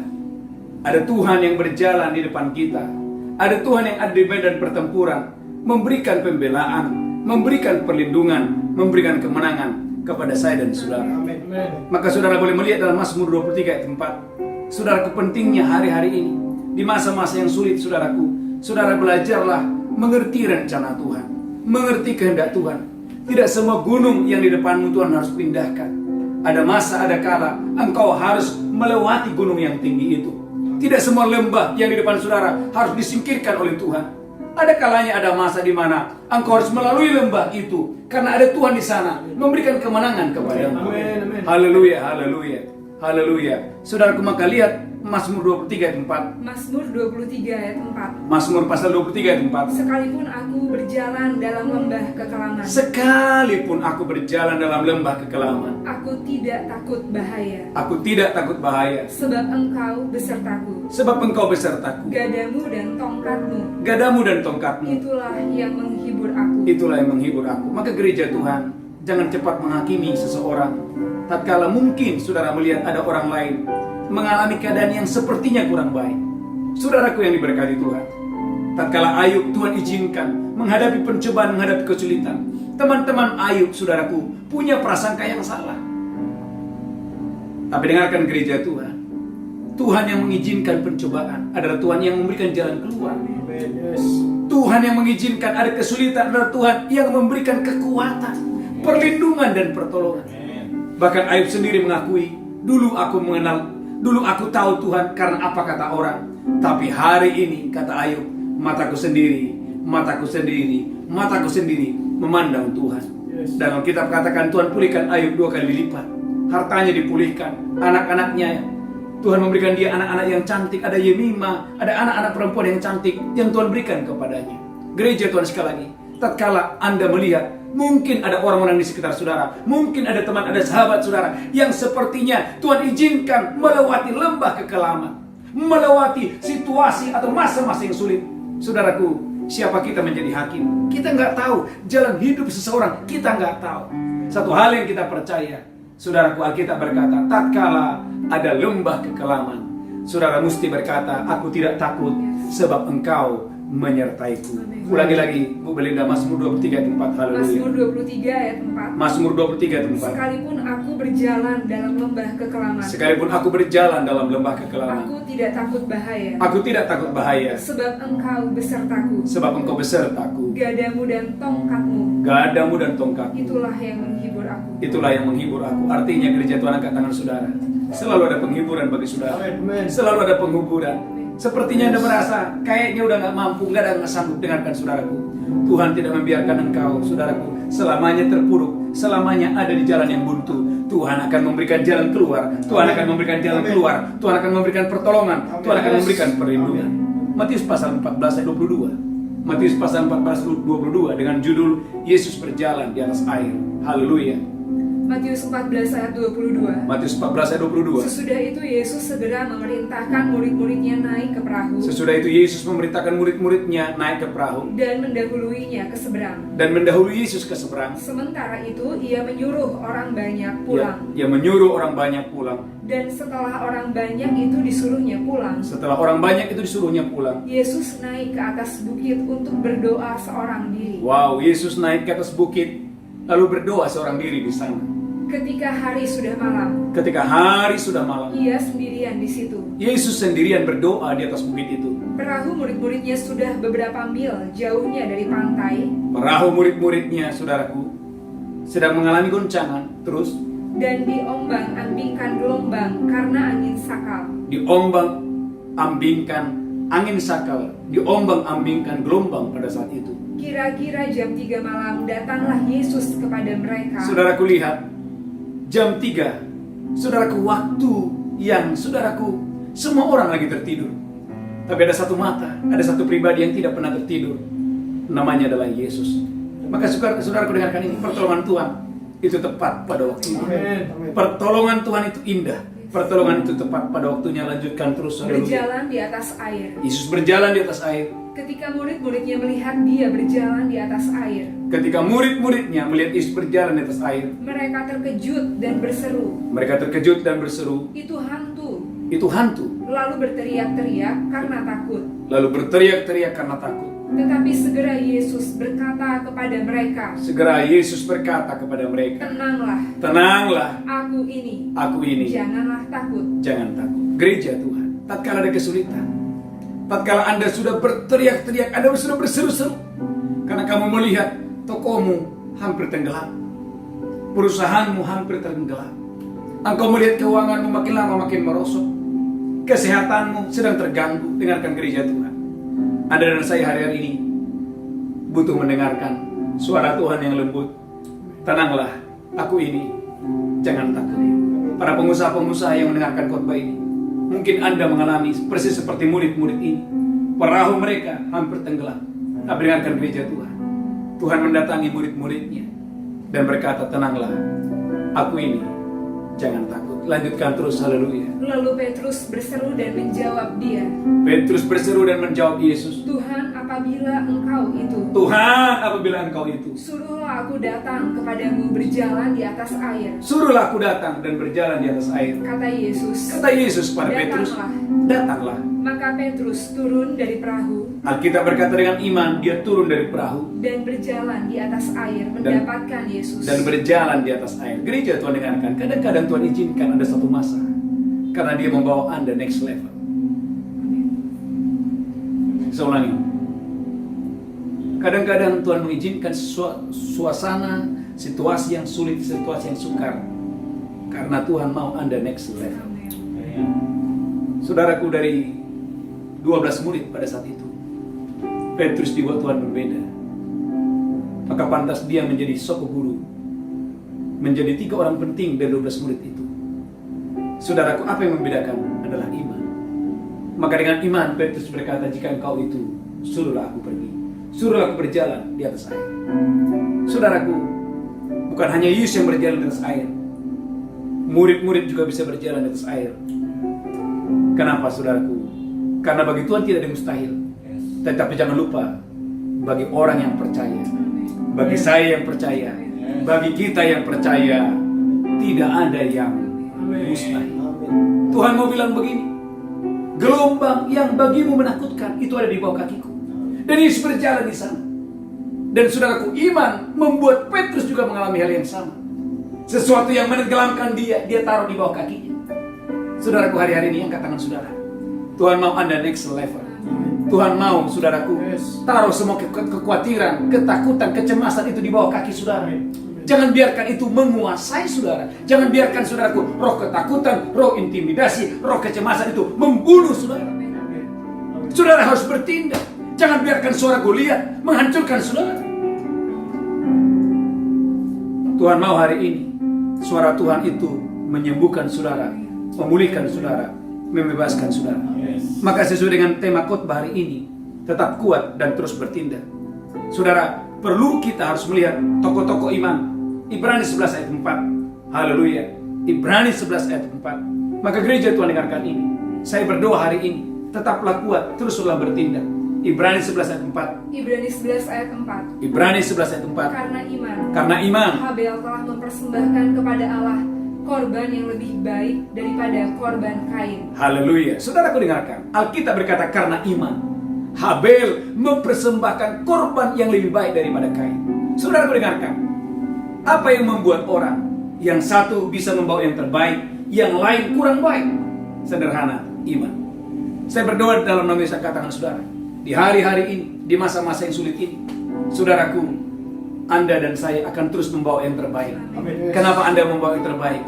ada Tuhan yang berjalan di depan kita. Ada Tuhan yang ada di medan pertempuran, memberikan pembelaan, memberikan perlindungan, memberikan kemenangan kepada saya dan saudara. Amin. Maka saudara boleh melihat dalam Mazmur 23 ayat 4. Saudaraku, pentingnya hari-hari ini, di masa-masa yang sulit saudaraku, saudara belajarlah mengerti rencana Tuhan, mengerti kehendak Tuhan. Tidak semua gunung yang di depanmu Tuhan harus pindahkan. Ada masa, ada kala engkau harus melewati gunung yang tinggi itu. Tidak semua lembah yang di depan saudara harus disingkirkan oleh Tuhan. Ada kalanya, ada masa di mana engkau harus melalui lembah itu, karena ada Tuhan di sana memberikan kemenangan kepadamu. Amin, amin. Haleluya, haleluya, haleluya. Saudaraku, maka lihat Mazmur 23 ayat 4. Mazmur 23 ayat 4. Mazmur pasal 23 ayat 4. Sekalipun aku berjalan dalam lembah kekelaman, Sekalipun aku berjalan dalam lembah kekelaman, aku tidak takut bahaya. aku tidak takut bahaya, Sebab engkau besertaku, sebab engkau besertaku. gadamu dan tongkatmu, Gadamu dan tongkatmu, itulah yang menghibur aku. itulah yang menghibur aku. Maka gereja Tuhan, jangan cepat menghakimi seseorang tatkala mungkin saudara melihat ada orang lain mengalami keadaan yang sepertinya kurang baik. Saudaraku yang diberkati Tuhan, tatkala Ayub Tuhan izinkan menghadapi pencobaan, menghadapi kesulitan, teman-teman Ayub, saudaraku, punya prasangka yang salah. Tapi dengarkan gereja Tuhan. Tuhan yang mengizinkan pencobaan adalah Tuhan yang memberikan jalan keluar. Tuhan yang mengizinkan ada kesulitan adalah Tuhan yang memberikan kekuatan, perlindungan dan pertolongan. Bahkan Ayub sendiri mengakui, dulu aku tahu Tuhan karena apa kata orang. Tapi hari ini, kata Ayub, mataku sendiri memandang Tuhan. Dan Alkitab katakan Tuhan pulihkan Ayub 2 kali lipat. Hartanya dipulihkan, anak-anaknya Tuhan memberikan dia anak-anak yang cantik. Ada Yemima, ada anak-anak perempuan yang cantik yang Tuhan berikan kepadanya. Gereja Tuhan, sekali lagi, tatkala Anda melihat mungkin ada orang-orang di sekitar saudara, mungkin ada teman, ada sahabat saudara yang sepertinya Tuhan izinkan melewati lembah kekelaman, melewati situasi atau masa-masa yang sulit. Saudaraku, siapa kita menjadi hakim? Kita nggak tahu jalan hidup seseorang, kita nggak tahu. Satu hal yang kita percaya, saudaraku, Alkitab berkata, tatkala ada lembah kekelaman, saudara mesti berkata, aku tidak takut sebab Engkau menyertaiku. Ulangi lagi, Bu Belinda, Mazmur 23 ayat 4. Haleluya. Mazmur 23 ayat 4. Mazmur 23 ayat 4. Sekalipun aku berjalan dalam lembah kekelaman, Sekalipun aku berjalan dalam lembah kekelaman, aku tidak takut bahaya. aku tidak takut bahaya, Sebab Engkau besertaku. sebab Engkau besertaku. Gadamu dan tongkatmu, Gadamu dan tongkatmu, itulah yang menghibur aku. itulah yang menghibur aku. Artinya gereja Tuhan, angkat tangan saudara. Selalu ada penghiburan bagi saudara. Selalu ada penghiburan. Sepertinya Anda merasa kayaknya udah gak mampu, gak sanggup. Dengarkan saudaraku, Tuhan tidak membiarkan engkau, saudaraku, selamanya terpuruk, selamanya ada di jalan yang buntu. Tuhan akan memberikan jalan keluar. Tuhan akan memberikan jalan keluar. Tuhan akan memberikan pertolongan. Tuhan akan memberikan perlindungan. Matius pasal 14 ayat 22. Matius pasal 14 ayat 22 dengan judul Yesus berjalan di atas air. Haleluya. Matius 14 ayat 22. Matius 14 ayat 22. Sesudah itu Yesus segera memerintahkan murid-muridnya naik ke perahu Sesudah itu Yesus memerintahkan murid-muridnya naik ke perahu dan mendahuluinya ke seberang. dan mendahului Yesus ke seberang. Sementara itu ia menyuruh orang banyak pulang. Ia menyuruh orang banyak pulang. Dan setelah orang banyak itu disuruhnya pulang, Setelah orang banyak itu disuruhnya pulang. Yesus naik ke atas bukit untuk berdoa seorang diri. Wow, Yesus naik ke atas bukit lalu berdoa seorang diri di sana. Ketika hari sudah malam, Ketika hari sudah malam, ia sendirian di situ. Yesus sendirian berdoa di atas bukit itu. Perahu murid-muridnya sudah beberapa mil jauhnya dari pantai, Perahu murid-muridnya, saudaraku, sedang mengalami goncangan terus, dan diombang-ambingkan gelombang karena angin sakal. diombang-ambingkan angin sakal, diombang-ambingkan gelombang pada saat itu. Kira-kira jam 3 malam datanglah Yesus kepada mereka. Saudaraku, lihat, jam 3, saudaraku, waktu yang, saudaraku, semua orang lagi tertidur. Tapi ada satu mata, ada satu pribadi yang tidak pernah tertidur. Namanya adalah Yesus. Maka saudaraku, dengarkan ini, pertolongan Tuhan itu tepat pada waktunya. Pertolongan Tuhan itu indah. Pertolongan itu tepat pada waktunya. Lanjutkan terus, saudara. Berjalan di atas air. Yesus berjalan di atas air. Ketika murid-muridnya melihat dia berjalan di atas air, Ketika murid-muridnya melihat Yesus berjalan di atas air, mereka terkejut dan berseru, mereka terkejut dan berseru, "Itu hantu!" itu hantu. Lalu berteriak-teriak karena takut. Lalu berteriak-teriak karena takut. Tetapi segera Yesus berkata kepada mereka, Segera Yesus berkata kepada mereka, "Tenanglah, tenanglah, aku ini. aku ini. Janganlah takut." Jangan takut. Gereja Tuhan, tatkala ada kesulitan, tatkala Anda sudah berteriak-teriak, Anda sudah berseru-seru, karena kamu melihat tokomu hampir tenggelam, perusahaanmu hampir tenggelam, engkau melihat keuanganmu makin lama makin merosot, kesehatanmu sedang terganggu. Dengarkan gereja Tuhan, Anda dan saya hari-hari ini butuh mendengarkan suara Tuhan yang lembut. Tenanglah, aku ini. Jangan takut. Para pengusaha-pengusaha yang mendengarkan khotbah ini, mungkin Anda mengalami persis seperti murid-murid ini. Perahu mereka hampir tenggelam. Tapi dengarkan gereja Tuhan, Tuhan mendatangi murid-muridnya dan berkata, tenanglah, aku ini. Jangan takut. Lanjutkan terus, haleluya. Lalu Petrus berseru dan menjawab dia, Petrus berseru dan menjawab Yesus, "Tuhan, apabila engkau itu, Tuhan, apabila engkau itu, suruhlah aku datang kepadamu berjalan di atas air." suruhlah aku datang dan berjalan di atas air. Kata Yesus, Kata Yesus pada Petrus, "Datanglah." datanglah. Maka Petrus turun dari perahu Alkitab berkata dengan iman dia turun dari perahu dan berjalan di atas air mendapatkan Yesus. dan berjalan di atas air. Gereja Tuhan dengarkan, kadang-kadang Tuhan izinkan ada satu masa karena dia membawa Anda next level. Saya ulangi. Kadang-kadang Tuhan mengizinkan suasana, situasi yang sulit, situasi yang sukar karena Tuhan mau Anda next level. Saudaraku, dari 12 murid pada saat itu, Petrus dibuat Tuhan berbeda. Maka pantas dia menjadi soko guru, menjadi 3 orang penting dari 12 murid itu. Saudaraku, apa yang membedakan adalah iman. Maka dengan iman Petrus berkata, jika engkau itu, suruhlah aku pergi, suruhlah aku berjalan di atas air. Saudaraku, bukan hanya Yesus yang berjalan di atas air, murid-murid juga bisa berjalan di atas air. Kenapa, saudaraku? Karena bagi Tuhan tidak ada yang mustahil. Tetapi jangan lupa, bagi orang yang percaya, bagi saya yang percaya, bagi kita yang percaya, tidak ada yang mustahil. Tuhan mau bilang begini, gelombang yang bagimu menakutkan itu ada di bawah kakiku. Dan Yesus berjalan di sana. Dan saudaraku, iman membuat Petrus juga mengalami hal yang sama. Sesuatu yang menenggelamkan dia taruh di bawah kakinya. Saudaraku, hari-hari ini angkat tangan saudara. Tuhan mau Anda next level. Tuhan mau, saudaraku, taruh semua kekhawatiran, ketakutan, kecemasan itu di bawah kaki saudara. Jangan biarkan itu menguasai saudara. Jangan biarkan, saudaraku, roh ketakutan, roh intimidasi, roh kecemasan itu membunuh saudara. Saudara harus bertindak. Jangan biarkan suara Goliat menghancurkan saudara. Tuhan mau hari ini suara Tuhan itu menyembuhkan saudara, memulihkan saudara, membebaskan saudara. Maka sesuai dengan tema khotbah hari ini, tetap kuat dan terus bertindak. Saudara, perlu kita harus melihat tokoh-tokoh iman. Ibrani 11 ayat 4. Haleluya. Ibrani 11 ayat 4. Maka gereja Tuhan dengarkan ini. Saya berdoa hari ini, tetaplah kuat, teruslah bertindak. Ibrani 11 ayat 4. Ibrani 11 ayat 4. Ibrani 11 ayat 4. Karena iman Habel telah mempersembahkan kepada Allah korban yang lebih baik daripada korban Kain. Haleluya. Saudaraku dengarkan, Alkitab berkata karena iman Habel mempersembahkan korban yang lebih baik daripada Kain. Saudaraku dengarkan, apa yang membuat orang yang satu bisa membawa yang terbaik, yang lain kurang baik? Sederhana, iman. Saya berdoa dalam nama Yesus, angkat tangan saudara. Di hari-hari ini, di masa-masa yang sulit ini, saudaraku, Anda dan saya akan terus membawa yang terbaik. Kenapa Anda membawa yang terbaik?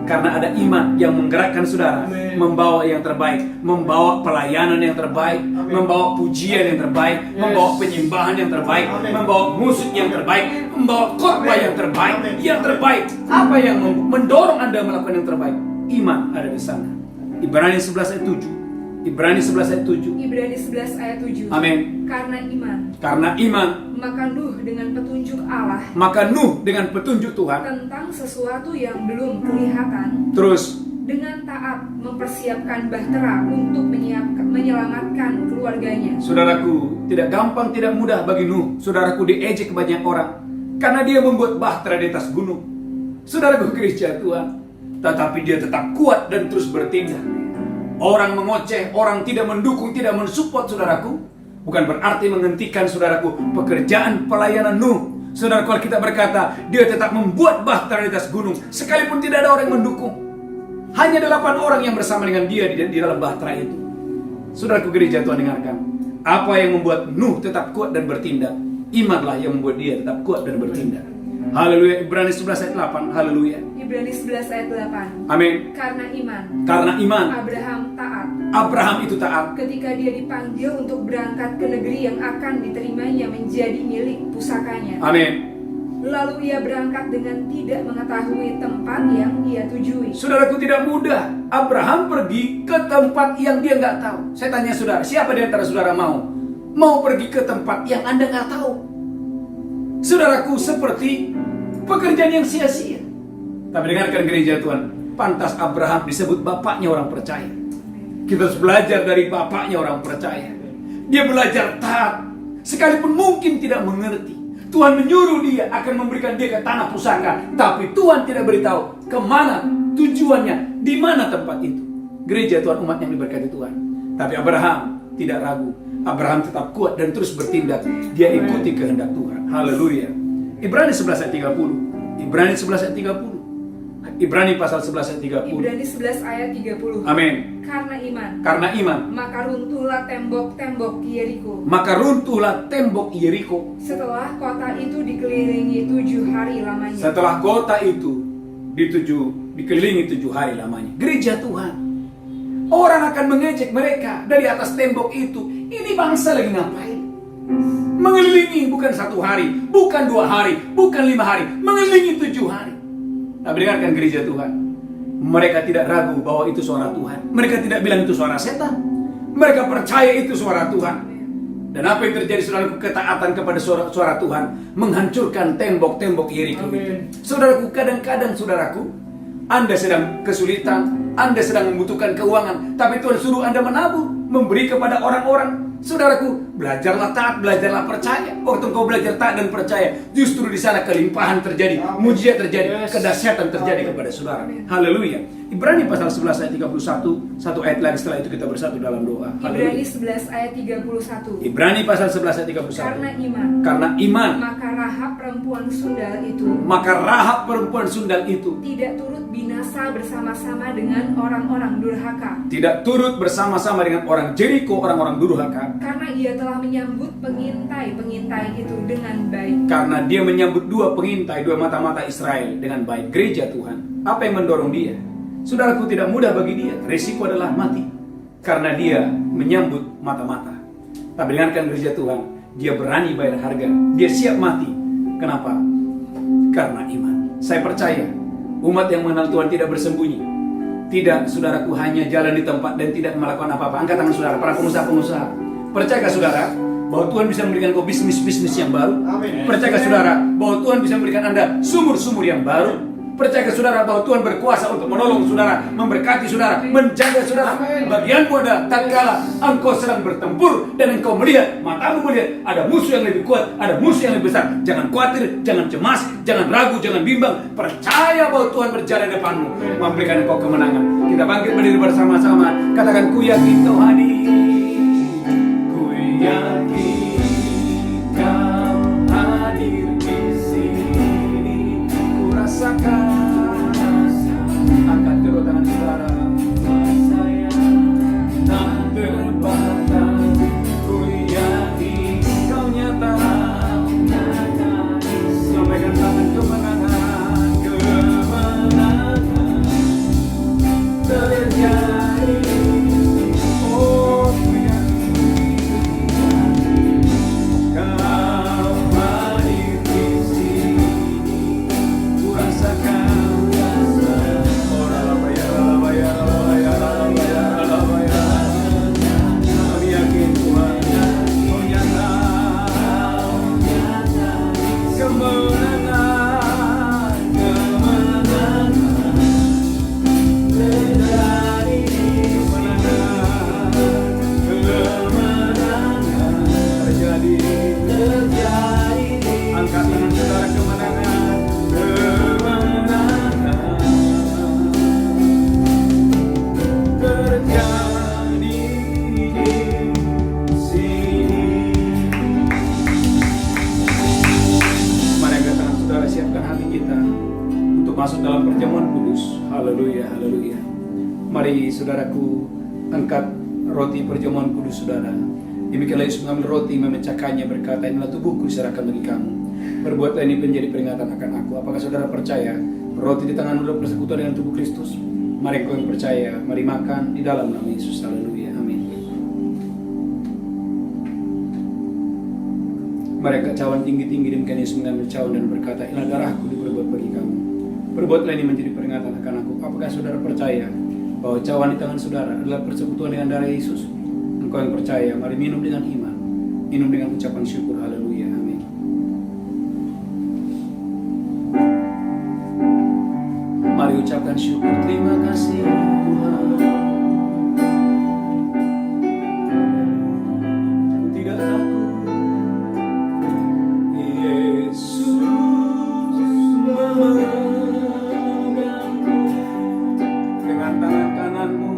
Karena ada iman yang menggerakkan saudara membawa yang terbaik, membawa pelayanan yang terbaik, membawa pujian yang terbaik, membawa penyembahan yang terbaik, membawa musik yang terbaik, membawa khotbah yang terbaik. Yang terbaik, apa yang mendorong Anda melakukan yang terbaik? Iman ada di sana. Ibrani 11 ayat 7. Ibrani 11 ayat 7. Ibrani 11 ayat 7. Amin. Karena iman, maka Nuh dengan petunjuk Allah, dengan petunjuk Tuhan tentang sesuatu yang belum kelihatan, terus dengan taat mempersiapkan bahtera untuk menyelamatkan keluarganya. Saudaraku, tidak gampang, tidak mudah bagi Nuh. Saudaraku, diejek banyak orang karena dia membuat bahtera di atas gunung. Saudaraku, gereja Tuhan, tetapi dia tetap kuat dan terus bertindak. Orang mengoceh, orang tidak mendukung, tidak mensupport saudaraku, bukan berarti menghentikan saudaraku pekerjaan pelayanan Nuh. Saudaraku, kita berkata dia tetap membuat bahtera di atas gunung sekalipun tidak ada orang yang mendukung. Hanya 8 orang yang bersama dengan dia di dalam bahtera itu. Saudaraku, gereja Tuhan dengarkan, apa yang membuat Nuh tetap kuat dan bertindak? Imanlah yang membuat dia tetap kuat dan bertindak. Haleluya. Ibrani 11 ayat 8. Haleluya. Ibrani 11 ayat 8. Amin. Karena iman Abraham itu taat ketika dia dipanggil untuk berangkat ke negeri yang akan diterimanya menjadi milik pusakanya. Amin. Lalu ia berangkat dengan tidak mengetahui tempat yang ia tujui. Saudaraku, tidak mudah Abraham pergi ke tempat yang dia nggak tahu. Saya tanya saudara, siapa di antara saudara mau pergi ke tempat yang Anda nggak tahu? Saudaraku, seperti pekerjaan yang sia-sia. Tapi dengarkan gereja Tuhan, pantas Abraham disebut bapaknya orang percaya. Kita harus belajar dari bapaknya orang percaya. Dia belajar taat, sekalipun mungkin tidak mengerti. Tuhan menyuruh dia akan memberikan dia ke tanah pusaka, tapi Tuhan tidak beritahu kemana tujuannya, di mana tempat itu. Gereja Tuhan, umat yang diberkati Tuhan. Tapi Abraham tidak ragu. Abraham tetap kuat dan terus bertindak. Dia ikuti kehendak Tuhan. Haleluya. Ibrani 11 ayat 30. Ibrani 11 ayat 30. Ibrani pasal 11 ayat 30. Ibrani 11 ayat 30. Amin. Karena iman, Maka runtuhlah tembok-tembok Yeriko. Maka runtuhlah tembok Yeriko. Setelah kota itu dikelilingi 7 hari lamanya. Setelah kota itu dikelilingi 7 hari lamanya. Gereja Tuhan. Orang akan mengejek mereka dari atas tembok itu. Ini bangsa lagi ngapain? Mengelilingi bukan 1 hari, bukan 2 hari, bukan 5 hari, mengelilingi 7 hari. Tapi dengarkan gereja Tuhan. Mereka tidak ragu bahwa itu suara Tuhan. Mereka tidak bilang itu suara setan. Mereka percaya itu suara Tuhan. Dan apa yang terjadi, saudaraku? Ketaatan kepada suara Tuhan menghancurkan tembok-tembok Yeriko itu. Saudaraku, kadang-kadang saudaraku, Anda sedang kesulitan, Anda sedang membutuhkan keuangan, tapi Tuhan suruh Anda menabur, memberi kepada orang-orang. Saudaraku, belajarlah taat, belajarlah percaya. Waktu engkau belajar taat dan percaya, justru di sana kelimpahan terjadi, mujizat terjadi, kedahsyatan terjadi kepada saudara. Haleluya. Ibrani pasal 11 ayat 31, satu ayat lagi setelah itu kita bersatu dalam doa. Ibrani 11 ayat 31. Ibrani pasal 11 ayat 31. Karena iman, maka Rahab perempuan sundal itu tidak turut binasa bersama-sama dengan orang-orang durhaka. Tidak turut bersama-sama dengan orang Jeriko, orang-orang durhaka. Karena ia telah menyambut pengintai-pengintai itu dengan baik. Karena dia menyambut 2 pengintai, 2 mata-mata Israel dengan baik. Gereja Tuhan, apa yang mendorong dia? Saudaraku, tidak mudah bagi dia. Resiko adalah mati. Karena dia menyambut mata-mata. Tapi dengarkan gereja Tuhan, dia berani bayar harga. Dia siap mati. Kenapa? Karena iman. Saya percaya umat yang mengenal Tuhan tidak bersembunyi. Tidak, saudaraku, hanya jalan di tempat dan tidak melakukan apa-apa. Angkat tangan saudara, para pengusaha-pengusaha. Percayakah saudara bahwa Tuhan bisa memberikan kau bisnis-bisnis yang baru? Amin. Percayakah saudara bahwa Tuhan bisa memberikan Anda sumur-sumur yang baru? Percayakah saudara bahwa Tuhan berkuasa untuk menolong saudara, memberkati saudara, menjaga saudara? Bagianmu ada tatkala engkau sedang bertempur dan engkau melihat, matamu melihat ada musuh yang lebih kuat, ada musuh yang lebih besar. Jangan khawatir, jangan cemas, jangan ragu, jangan bimbang. Percaya bahwa Tuhan berjalan di depanmu, memberikan engkau kemenangan. Kita bangkit berdiri bersama-sama. Katakan, ku yakin kau hadir. Ku yakin kau hadir di sini. Ku rasakan. Angkat kedua tangan saudara. Saya tak terbatas. Ku yakin kau nyata. Sampaikan tangan kemenangan. Kemenangan terjadi. Oh, ku yakin kau hadir di sini. Ku rasakan. Masuk dalam perjamuan kudus. Haleluya, haleluya. Mari saudaraku, angkat roti perjamuan kudus saudara. Demikianlah Yesus mengambil roti, memecahkannya, berkata, inilah tubuhku diserahkan bagi kamu. Perbuatlah ini menjadi peringatan akan aku. Apakah saudara percaya roti di tangan adalah persekutuan dengan tubuh Kristus? Mari kau yang percaya, mari makan di dalam nama Yesus. Haleluya, amin. Mari angkat cawan tinggi-tinggi. Demikian Yesus mengambil cawan dan berkata, inilah darahku diperbuat bagi kamu. Perbuatlah ini menjadi peringatan akan aku. Apakah saudara percaya bahwa cawan di tangan saudara adalah persekutuan dengan darah Yesus? Engkau yang percaya, mari minum dengan iman. Minum dengan ucapan syukur. Haleluya, amin. Mari ucapkan syukur. Terima kasih Tuhan. Tidak takut. Yesus dengan tangan kananmu.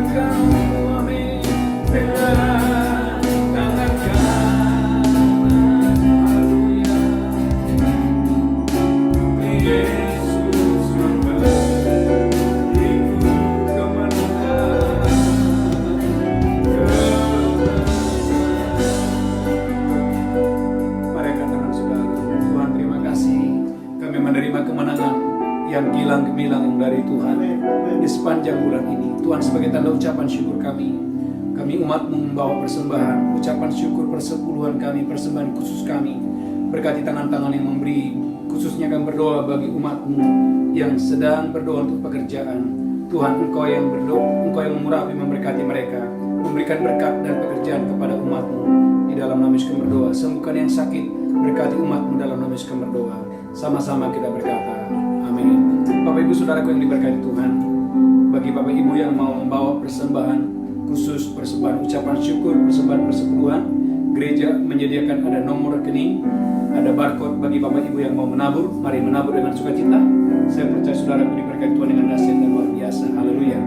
Engkau, amin, dengan tangan kanan. Haleluya. Yesus memberiku kemenangan. Mari katakan saudara, Tuhan terima kasih, kami menerima kemenangan yang gilang gemilang dari Tuhan di sepanjang bulan ini. Tuhan, sebagai tanda ucapan syukur kami umat-Mu membawa persembahan, ucapan syukur persepuluhan kami, persembahan khusus kami. Berkati tangan-tangan yang memberi, khususnya kami berdoa bagi umat-Mu yang sedang berdoa untuk pekerjaan. Tuhan, Engkau yang berdoa, Engkau yang mengurapi, memberkati mereka, memberikan berkat dan pekerjaan kepada umat-Mu. Di dalam nama Yesus kami berdoa, sembuhkan yang sakit, berkati umat-Mu dalam nama Yesus kami berdoa. Sama-sama kita berkata, amin. Bapak Ibu Saudaraku yang diberkati Tuhan, bagi Bapak Ibu yang mau membawa persembahan khusus, persembahan ucapan syukur, persembahan persepuluhan, gereja menyediakan ada nomor rekening, ada barcode bagi Bapak Ibu yang mau menabur. Mari menabur dengan sukacita. Saya percaya saudara diberkati Tuhan dengan dahsyat dan luar biasa. Haleluya.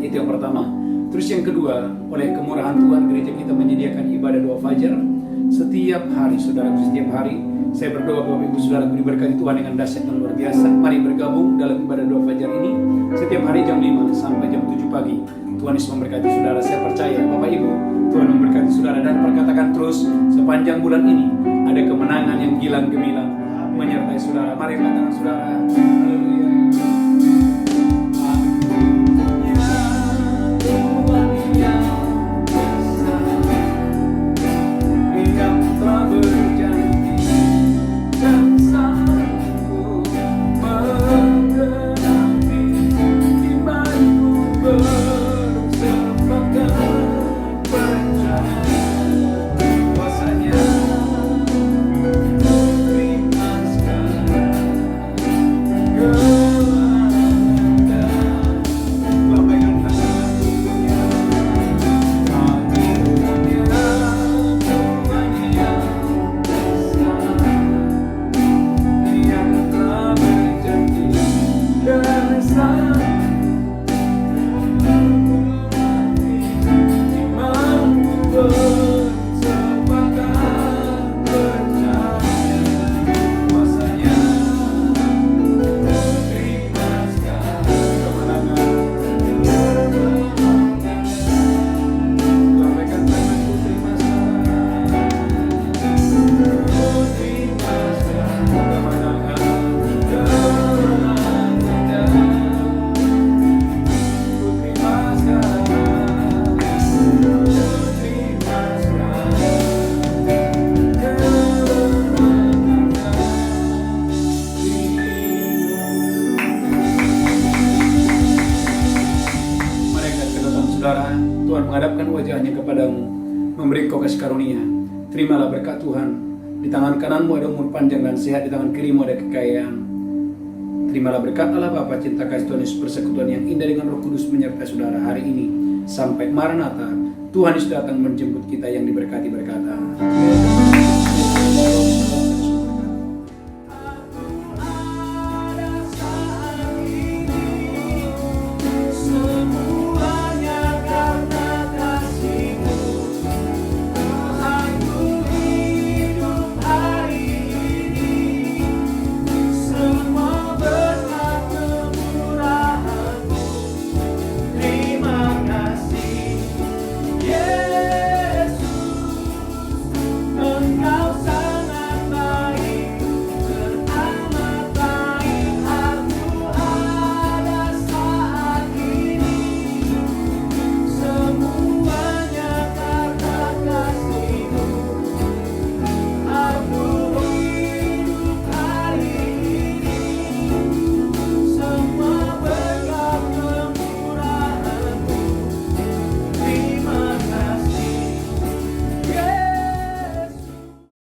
Itu yang pertama. Terus yang kedua, oleh kemurahan Tuhan, gereja kita menyediakan ibadah doa fajar setiap hari. Saudara, setiap hari saya berdoa Bapak Ibu Saudara diberkati Tuhan dengan dahsyat dan luar biasa. Mari bergabung dalam ibadah doa fajar ini setiap hari jam 5 sampai jam 7 pagi. Tuhan Yesus memberkati saudara. Saya percaya Bapak Ibu, Tuhan memberkati saudara. Dan perkatakan terus sepanjang bulan ini ada kemenangan yang gilang gemilang menyertai saudara. Mari katakan saudara. Haleluya. Tuhan menghadapkan wajahnya kepadamu, memberi kau kasih karunia. Terimalah berkat Tuhan. Di tangan kananmu ada umur panjang dan sehat, di tangan kirimu ada kekayaan. Terimalah berkat Allah Bapa, cinta kasih Tuhan Yesus, persekutuan yang indah dengan Roh Kudus menyertai saudara hari ini sampai Maranatha. Tuhan Yesus datang menjemput kita yang diberkati berkata.